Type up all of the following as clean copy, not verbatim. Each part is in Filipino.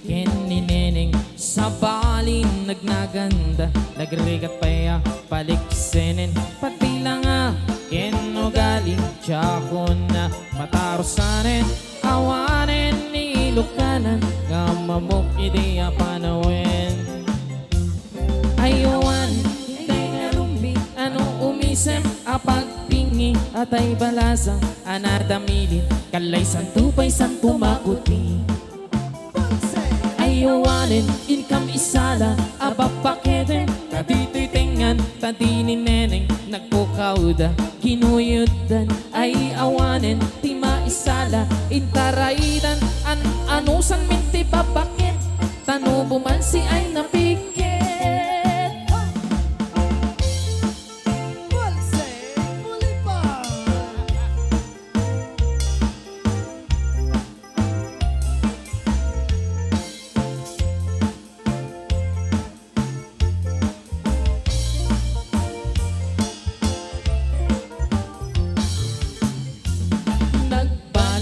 ken ni Neneng sa balin nagnaganda nagrigat paya paliksenen pati lang ken no galing tiyako na matarosanen awanen ni Ilokanan nga mamok ideya panawin ayawan kay narumbi ano umisem apagpingi atay balasang anadamilin kalay santupay santumakuti ayawanin income isala abapaketen tatito'y tengan tati ni Neneng nagpukawda kinuyudan ay awanin ti maisala intaraidan anusan minti babakit tanubuman si ay napikit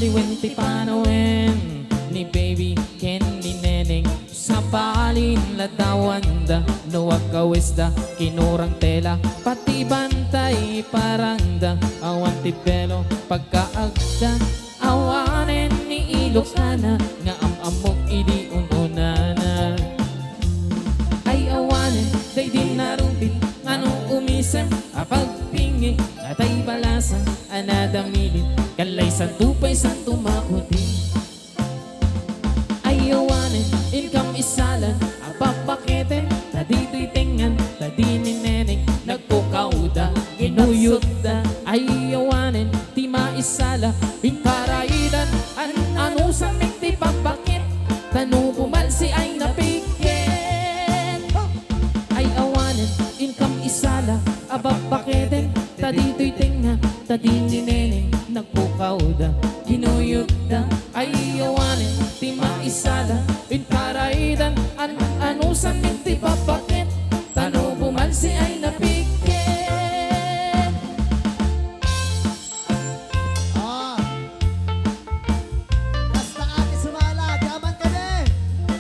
Wenti panawin ni baby ken ni Neneng sa balin ladawanda nuwag kawisda kinurang tela pati bantay parangda awan ti pelo pagkaagda awanen ni Ilocana nga amok idi ununana ay awanen day din narumbit anong umisem apagpingi atay balasa anadamilin kalay santupay santumakuti ayawanin income isalan apapakete tadito'y tengan tadi ni Neneng nagpukawda ginuyuda ayawanin ti maisala pinkaraidan anusan minti papakit tanubumal si ay napikit ay awanin income isala apapakete tadito'y tengan tadi ni Neneng nagpukawda ginuyuda ay awanin ti maisala pinkaraidan anusan minti papakit tanubuman si ay napikit basta ati sumala daman kami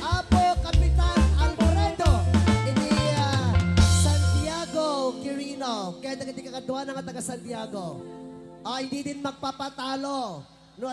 Apo Kapitan Alboredo ini Santiago Quirino kaya hindi kakadwa ng taga Santiago hindi din magpapatalo no,